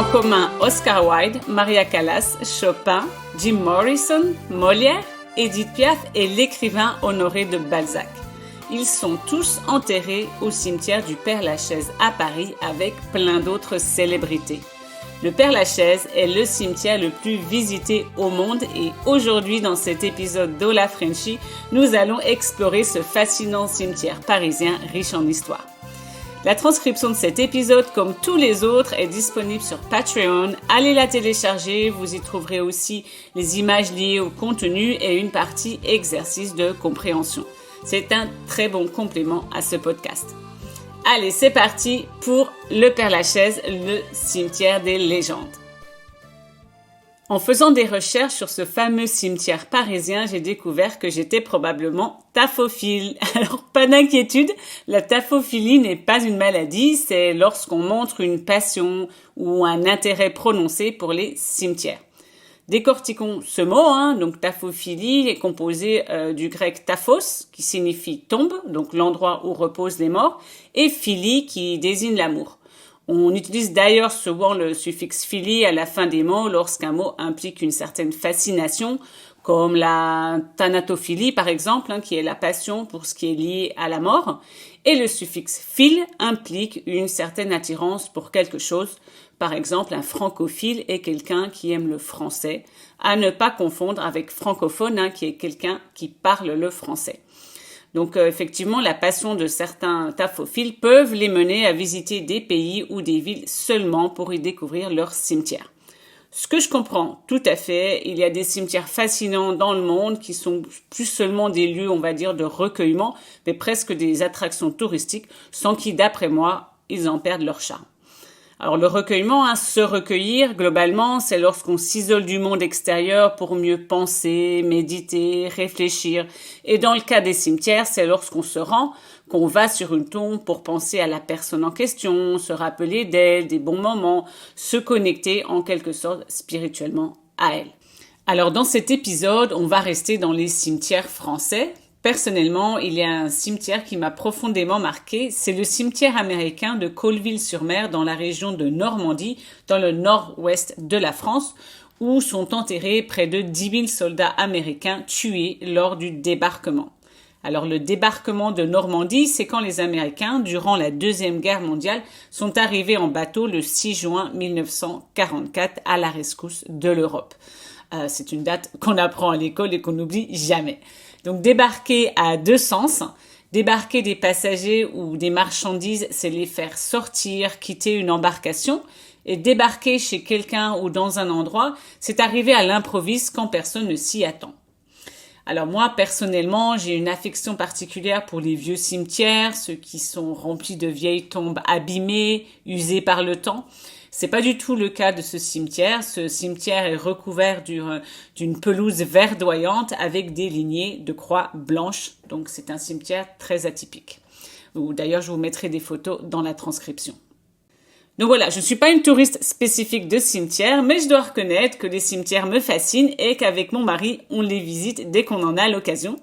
en commun Oscar Wilde, Maria Callas, Chopin, Jim Morrison, Molière, Édith Piaf et l'écrivain Honoré de Balzac. Ils sont tous enterrés au cimetière du Père-Lachaise à Paris avec plein d'autres célébrités. Le Père-Lachaise est le cimetière le plus visité au monde et aujourd'hui dans cet épisode d'Hola Frenchy, nous allons explorer ce fascinant cimetière parisien riche en histoire. La transcription de cet épisode, comme tous les autres, est disponible sur Patreon. Allez la télécharger, vous y trouverez aussi les images liées au contenu et une partie exercice de compréhension. C'est un très bon complément à ce podcast. Allez, c'est parti pour le Père-Lachaise, le cimetière des légendes. En faisant des recherches sur ce fameux cimetière parisien, j'ai découvert que j'étais probablement taphophile. Alors, pas d'inquiétude, la taphophilie n'est pas une maladie, c'est lorsqu'on montre une passion ou un intérêt prononcé pour les cimetières. Décortiquons ce mot, donc taphophilie est composé du grec taphos, qui signifie tombe, donc l'endroit où reposent les morts, et philie, qui désigne l'amour. On utilise d'ailleurs souvent le suffixe philie à la fin des mots lorsqu'un mot implique une certaine fascination, comme la thanatophilie par exemple, qui est la passion pour ce qui est lié à la mort. Et le suffixe phile implique une certaine attirance pour quelque chose. Par exemple, un francophile est quelqu'un qui aime le français, à ne pas confondre avec francophone, qui est quelqu'un qui parle le français. Donc effectivement, la passion de certains taphophiles peuvent les mener à visiter des pays ou des villes seulement pour y découvrir leur cimetière. Ce que je comprends tout à fait, il y a des cimetières fascinants dans le monde qui sont plus seulement des lieux, on va dire, de recueillement, mais presque des attractions touristiques, sans qui, d'après moi, ils en perdent leur charme. Alors le recueillement, se recueillir, globalement, c'est lorsqu'on s'isole du monde extérieur pour mieux penser, méditer, réfléchir. Et dans le cas des cimetières, c'est lorsqu'on se rend, qu'on va sur une tombe pour penser à la personne en question, se rappeler d'elle, des bons moments, se connecter en quelque sorte spirituellement à elle. Alors dans cet épisode, on va rester dans les cimetières français. Personnellement, il y a un cimetière qui m'a profondément marqué, c'est le cimetière américain de Colville-sur-Mer dans la région de Normandie, dans le nord-ouest de la France, où sont enterrés près de 10 000 soldats américains tués lors du débarquement. Alors le débarquement de Normandie, c'est quand les Américains, durant la Deuxième Guerre mondiale, sont arrivés en bateau le 6 juin 1944 à la rescousse de l'Europe. C'est une date qu'on apprend à l'école et qu'on n'oublie jamais. Donc débarquer a deux sens. Débarquer des passagers ou des marchandises, c'est les faire sortir, quitter une embarcation. Et débarquer chez quelqu'un ou dans un endroit, c'est arriver à l'improviste quand personne ne s'y attend. Alors moi, personnellement, j'ai une affection particulière pour les vieux cimetières, ceux qui sont remplis de vieilles tombes abîmées, usées par le temps. C'est pas du tout le cas de ce cimetière. Ce cimetière est recouvert d'une pelouse verdoyante avec des lignées de croix blanches. Donc c'est un cimetière très atypique. Ou d'ailleurs, je vous mettrai des photos dans la transcription. Donc voilà, je ne suis pas une touriste spécifique de cimetière, mais je dois reconnaître que les cimetières me fascinent et qu'avec mon mari, on les visite dès qu'on en a l'occasion.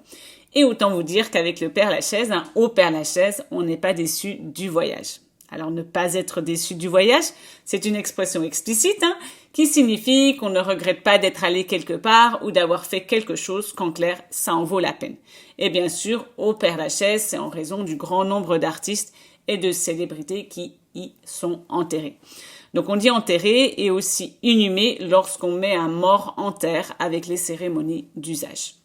Et autant vous dire qu'avec le Père-Lachaise, au Père-Lachaise, on n'est pas déçu du voyage. Alors ne pas être déçu du voyage, c'est une expression explicite qui signifie qu'on ne regrette pas d'être allé quelque part ou d'avoir fait quelque chose qu'en clair, ça en vaut la peine. Et bien sûr, au Père-Lachaise, c'est en raison du grand nombre d'artistes et de célébrités qui y sont enterrés. Donc on dit enterré et aussi inhumé lorsqu'on met un mort en terre avec les cérémonies d'usage.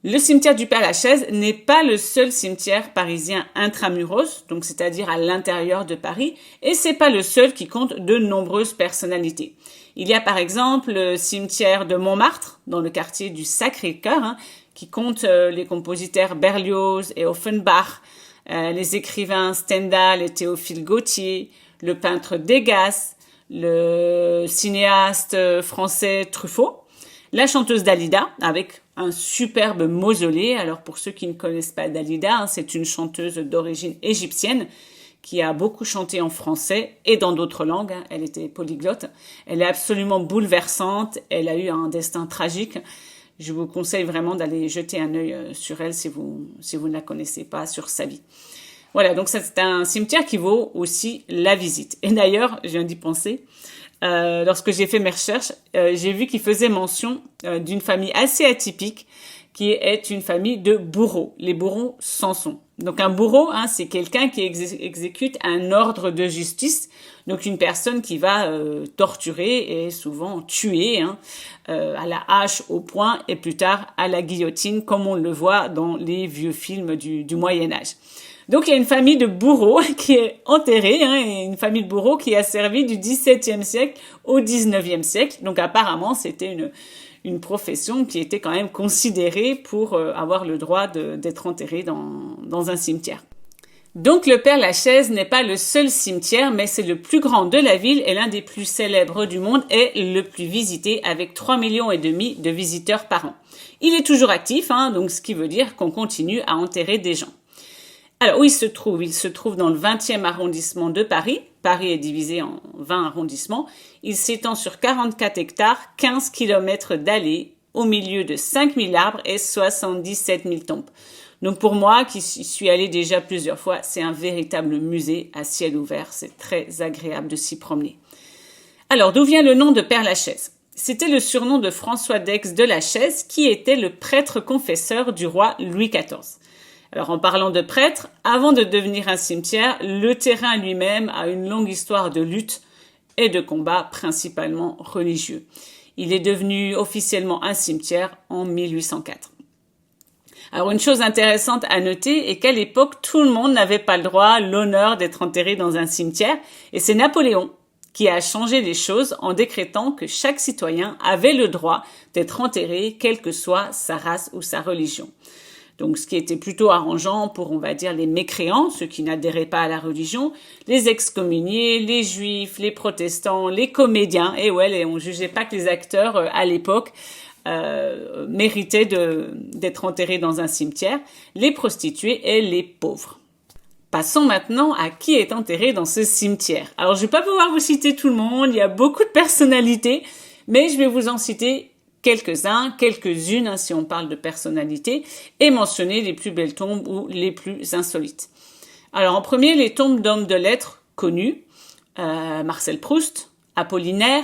Le cimetière du Père-Lachaise n'est pas le seul cimetière parisien intramuros, donc c'est-à-dire à l'intérieur de Paris, et c'est pas le seul qui compte de nombreuses personnalités. Il y a par exemple le cimetière de Montmartre, dans le quartier du Sacré-Cœur, qui compte les compositeurs Berlioz et Offenbach, les écrivains Stendhal et Théophile Gautier, le peintre Degas, le cinéaste français Truffaut, la chanteuse Dalida, avec un superbe mausolée. Alors pour ceux qui ne connaissent pas Dalida, c'est une chanteuse d'origine égyptienne qui a beaucoup chanté en français et dans d'autres langues. Elle était polyglotte. Elle est absolument bouleversante. Elle a eu un destin tragique. Je vous conseille vraiment d'aller jeter un œil sur elle si vous ne la connaissez pas, sur sa vie. Voilà, donc ça, c'est un cimetière qui vaut aussi la visite. Et d'ailleurs, je viens d'y penser, lorsque j'ai fait mes recherches, j'ai vu qu'il faisait mention d'une famille assez atypique qui est une famille de bourreaux, les bourreaux Samson. Donc un bourreau, c'est quelqu'un qui exécute un ordre de justice, donc une personne qui va torturer et souvent tuer à la hache, au poing et plus tard à la guillotine, comme on le voit dans les vieux films du Moyen-Âge. Donc il y a une famille de bourreaux qui est enterrée, et une famille de bourreaux qui a servi du XVIIe siècle au XIXe siècle. Donc apparemment c'était une profession qui était quand même considérée pour avoir le droit d'être enterré dans un cimetière. Donc le Père-Lachaise n'est pas le seul cimetière, mais c'est le plus grand de la ville et l'un des plus célèbres du monde et le plus visité avec 3,5 millions de visiteurs par an. Il est toujours actif, donc ce qui veut dire qu'on continue à enterrer des gens. Alors, où il se trouve? Il se trouve dans le 20e arrondissement de Paris. Paris est divisé en 20 arrondissements. Il s'étend sur 44 hectares, 15 kilomètres d'allées, au milieu de 5000 arbres et 77 000 tombes. Donc pour moi, qui suis allée déjà plusieurs fois, c'est un véritable musée à ciel ouvert. C'est très agréable de s'y promener. Alors, d'où vient le nom de Père-Lachaise? C'était le surnom de François d'Aix de Lachaise, qui était le prêtre confesseur du roi Louis XIV. Alors, en parlant de prêtre, avant de devenir un cimetière, le terrain lui-même a une longue histoire de lutte et de combats, principalement religieux. Il est devenu officiellement un cimetière en 1804. Alors, une chose intéressante à noter est qu'à l'époque, tout le monde n'avait pas le droit, l'honneur d'être enterré dans un cimetière, et c'est Napoléon qui a changé les choses en décrétant que chaque citoyen avait le droit d'être enterré, quelle que soit sa race ou sa religion. Donc, ce qui était plutôt arrangeant pour, on va dire, les mécréants, ceux qui n'adhéraient pas à la religion, les excommuniés, les juifs, les protestants, les comédiens. Et ouais, on jugeait pas que les acteurs, à l'époque, méritaient d'être enterrés dans un cimetière, les prostituées et les pauvres. Passons maintenant à qui est enterré dans ce cimetière. Alors, je vais pas pouvoir vous citer tout le monde, il y a beaucoup de personnalités, mais je vais vous en citer quelques-unes, si on parle de personnalité, et mentionner les plus belles tombes ou les plus insolites. Alors en premier, les tombes d'hommes de lettres connus, Marcel Proust, Apollinaire,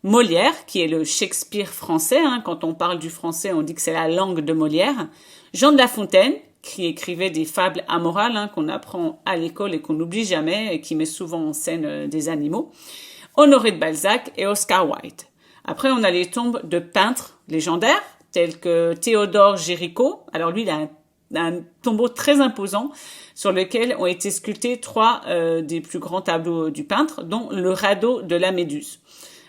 Molière, qui est le Shakespeare français, quand on parle du français, on dit que c'est la langue de Molière, Jean de La Fontaine, qui écrivait des fables amorales, qu'on apprend à l'école et qu'on n'oublie jamais, et qui met souvent en scène des animaux, Honoré de Balzac et Oscar Wilde. Après, on a les tombes de peintres légendaires, tels que Théodore Géricault. Alors lui, il a un tombeau très imposant sur lequel ont été sculptés 3 des plus grands tableaux du peintre, dont le radeau de la Méduse.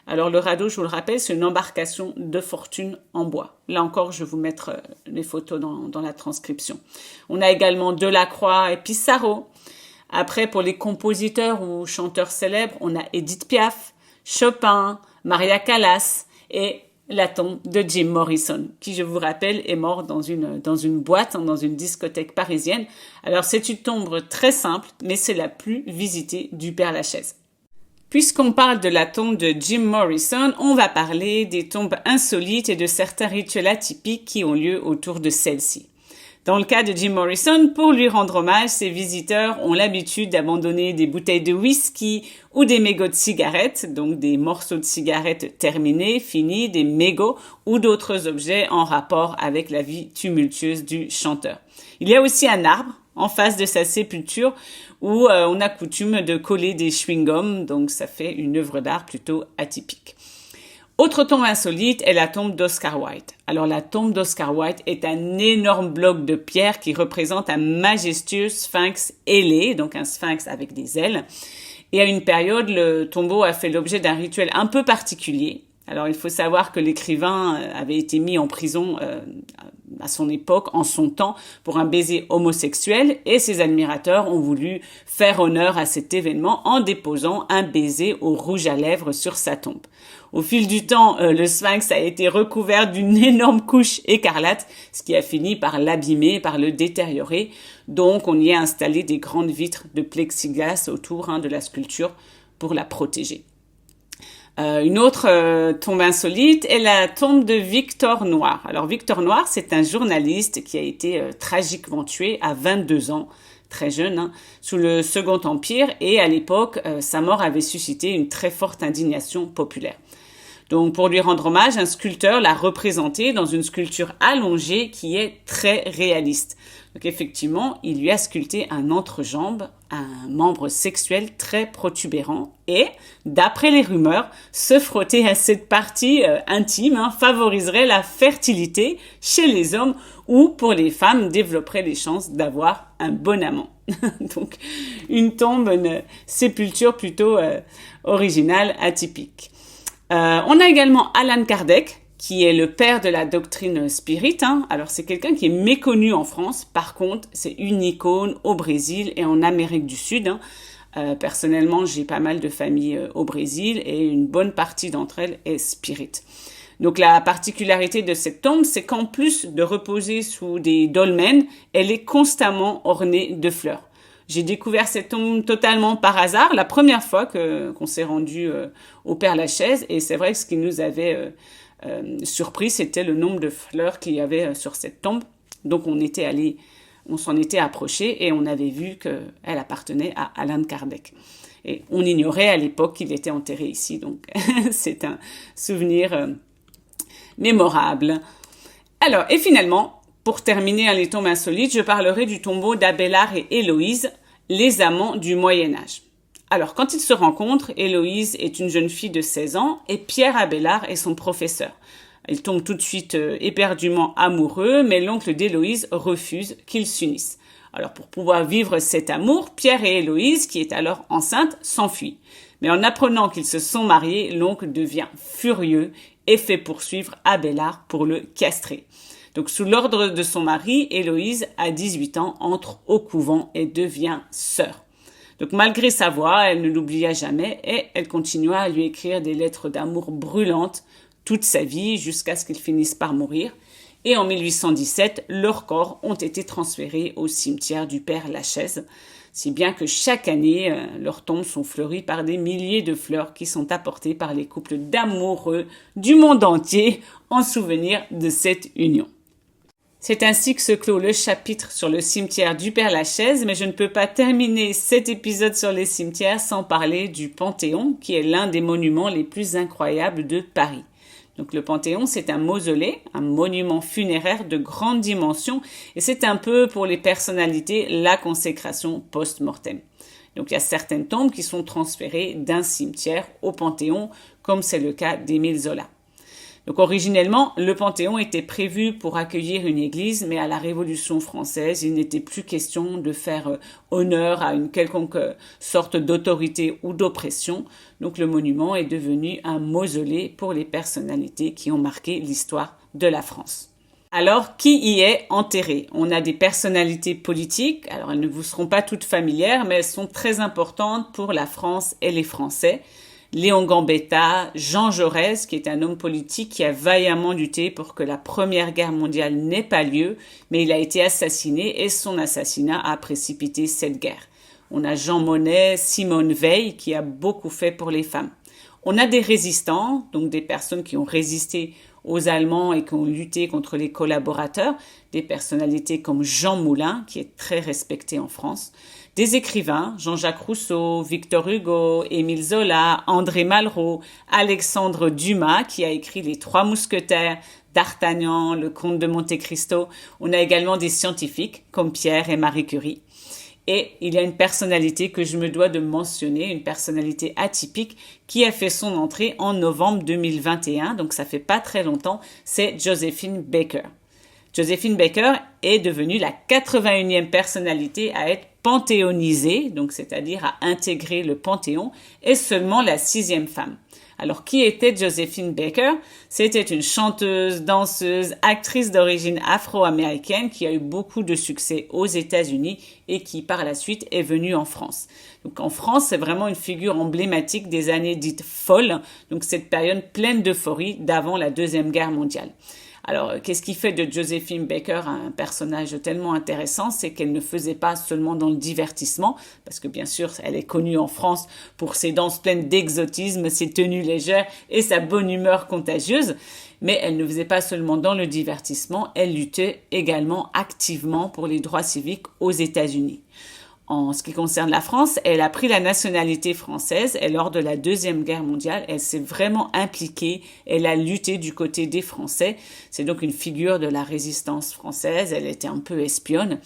Alors le radeau, je vous le rappelle, c'est une embarcation de fortune en bois. Là encore, je vais vous mettre les photos dans la transcription. On a également Delacroix et Pissarro. Après, pour les compositeurs ou chanteurs célèbres, on a Édith Piaf, Chopin, Maria Callas et la tombe de Jim Morrison, qui, je vous rappelle, est mort dans une boîte, dans une discothèque parisienne. Alors, c'est une tombe très simple, mais c'est la plus visitée du Père-Lachaise. Puisqu'on parle de la tombe de Jim Morrison, on va parler des tombes insolites et de certains rituels atypiques qui ont lieu autour de celle-ci. Dans le cas de Jim Morrison, pour lui rendre hommage, ses visiteurs ont l'habitude d'abandonner des bouteilles de whisky ou des mégots de cigarettes, donc des morceaux de cigarettes terminés, finis, des mégots ou d'autres objets en rapport avec la vie tumultueuse du chanteur. Il y a aussi un arbre en face de sa sépulture où on a coutume de coller des chewing-gums, donc ça fait une œuvre d'art plutôt atypique. Autre tombe insolite est la tombe d'Oscar Wilde. Alors la tombe d'Oscar Wilde est un énorme bloc de pierre qui représente un majestueux sphinx ailé, donc un sphinx avec des ailes. Et à une période, le tombeau a fait l'objet d'un rituel un peu particulier. Alors il faut savoir que l'écrivain avait été mis en prison à son époque, en son temps, pour un baiser homosexuel, et ses admirateurs ont voulu faire honneur à cet événement en déposant un baiser au rouge à lèvres sur sa tombe. Au fil du temps, le sphinx a été recouvert d'une énorme couche écarlate, ce qui a fini par l'abîmer, par le détériorer. Donc, on y a installé des grandes vitres de plexiglas autour de la sculpture pour la protéger. Une autre tombe insolite est la tombe de Victor Noir. Alors, Victor Noir, c'est un journaliste qui a été tragiquement tué à 22 ans, très jeune, hein, sous le Second Empire, et à l'époque, sa mort avait suscité une très forte indignation populaire. Donc, pour lui rendre hommage, un sculpteur l'a représenté dans une sculpture allongée qui est très réaliste. Donc, effectivement, il lui a sculpté un entrejambe, un membre sexuel très protubérant et, d'après les rumeurs, se frotter à cette partie intime favoriserait la fertilité chez les hommes ou, pour les femmes, développerait les chances d'avoir un bon amant. Donc, une tombe, une sépulture plutôt originale, atypique. On a également Allan Kardec, qui est le père de la doctrine spirit. Alors, c'est quelqu'un qui est méconnu en France. Par contre, c'est une icône au Brésil et en Amérique du Sud. Personnellement, j'ai pas mal de familles au Brésil et une bonne partie d'entre elles est spirit. Donc, la particularité de cette tombe, c'est qu'en plus de reposer sous des dolmens, elle est constamment ornée de fleurs. J'ai découvert cette tombe totalement par hasard, la première fois qu'on s'est rendu au Père-Lachaise. Et c'est vrai que ce qui nous avait surpris, c'était le nombre de fleurs qu'il y avait sur cette tombe. Donc on s'en était approché et on avait vu qu'elle appartenait à Allan Kardec. Et on ignorait à l'époque qu'il était enterré ici. Donc c'est un souvenir mémorable. Alors, et finalement, pour terminer les tombes insolites, je parlerai du tombeau d'Abélard et Héloïse, les amants du Moyen-Âge. Alors, quand ils se rencontrent, Héloïse est une jeune fille de 16 ans et Pierre Abélard est son professeur. Ils tombent tout de suite éperdument amoureux, mais l'oncle d'Héloïse refuse qu'ils s'unissent. Alors, pour pouvoir vivre cet amour, Pierre et Héloïse, qui est alors enceinte, s'enfuient. Mais en apprenant qu'ils se sont mariés, l'oncle devient furieux et fait poursuivre Abélard pour le castrer. Donc, sous l'ordre de son mari, Héloïse, à 18 ans, entre au couvent et devient sœur. Donc, malgré sa voix, elle ne l'oublia jamais et elle continua à lui écrire des lettres d'amour brûlantes toute sa vie jusqu'à ce qu'ils finissent par mourir. Et en 1817, leurs corps ont été transférés au cimetière du Père-Lachaise, si bien que chaque année, leurs tombes sont fleuries par des milliers de fleurs qui sont apportées par les couples d'amoureux du monde entier en souvenir de cette union. C'est ainsi que se clôt le chapitre sur le cimetière du Père-Lachaise, mais je ne peux pas terminer cet épisode sur les cimetières sans parler du Panthéon, qui est l'un des monuments les plus incroyables de Paris. Donc le Panthéon, c'est un mausolée, un monument funéraire de grande dimension, et c'est un peu pour les personnalités la consécration post-mortem. Donc il y a certaines tombes qui sont transférées d'un cimetière au Panthéon, comme c'est le cas d'Émile Zola. Donc originellement, le Panthéon était prévu pour accueillir une église, mais à la Révolution française, il n'était plus question de faire honneur à une quelconque sorte d'autorité ou d'oppression. Donc le monument est devenu un mausolée pour les personnalités qui ont marqué l'histoire de la France. Alors, qui y est enterré? On a des personnalités politiques, alors elles ne vous seront pas toutes familières, mais elles sont très importantes pour la France et les Français. Léon Gambetta, Jean Jaurès, qui est un homme politique qui a vaillamment lutté pour que la Première Guerre mondiale n'ait pas lieu, mais il a été assassiné et son assassinat a précipité cette guerre. On a Jean Monnet, Simone Veil, qui a beaucoup fait pour les femmes. On a des résistants, donc des personnes qui ont résisté aux Allemands et qui ont lutté contre les collaborateurs, des personnalités comme Jean Moulin, qui est très respecté en France, des écrivains, Jean-Jacques Rousseau, Victor Hugo, Émile Zola, André Malraux, Alexandre Dumas, qui a écrit Les Trois Mousquetaires, D'Artagnan, Le Comte de Monte-Cristo. On a également des scientifiques comme Pierre et Marie Curie. Et il y a une personnalité que je me dois de mentionner, une personnalité atypique qui a fait son entrée en novembre 2021, donc ça fait pas très longtemps, c'est Josephine Baker. Josephine Baker est devenue la 81e personnalité à être panthéonisée, donc c'est-à-dire à intégrer le Panthéon, et seulement la 6e femme. Alors, qui était Josephine Baker? C'était une chanteuse, danseuse, actrice d'origine afro-américaine qui a eu beaucoup de succès aux États-Unis et qui, par la suite, est venue en France. Donc, en France, c'est vraiment une figure emblématique des années dites folles, donc cette période pleine d'euphorie d'avant la Deuxième Guerre mondiale. Alors, qu'est-ce qui fait de Josephine Baker un personnage tellement intéressant? C'est qu'elle ne faisait pas seulement dans le divertissement, parce que bien sûr, elle est connue en France pour ses danses pleines d'exotisme, ses tenues légères et sa bonne humeur contagieuse, mais elle ne faisait pas seulement dans le divertissement, elle luttait également activement pour les droits civiques aux États-Unis. En ce qui concerne la France, elle a pris la nationalité française et lors de la Deuxième Guerre mondiale, elle s'est vraiment impliquée, elle a lutté du côté des Français. C'est donc une figure de la résistance française, elle était un peu espionne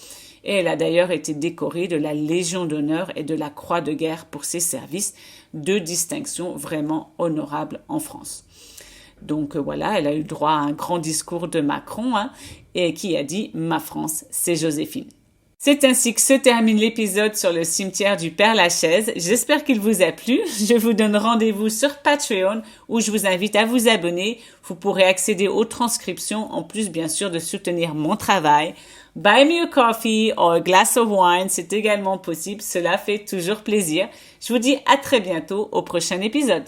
et elle a d'ailleurs été décorée de la Légion d'honneur et de la Croix de guerre pour ses services, deux distinctions vraiment honorables en France. Donc voilà, elle a eu droit à un grand discours de Macron et qui a dit « Ma France, c'est Joséphine ». C'est ainsi que se termine l'épisode sur le cimetière du Père-Lachaise. J'espère qu'il vous a plu. Je vous donne rendez-vous sur Patreon où je vous invite à vous abonner. Vous pourrez accéder aux transcriptions en plus bien sûr de soutenir mon travail. Buy me a coffee or a glass of wine, c'est également possible. Cela fait toujours plaisir. Je vous dis à très bientôt au prochain épisode.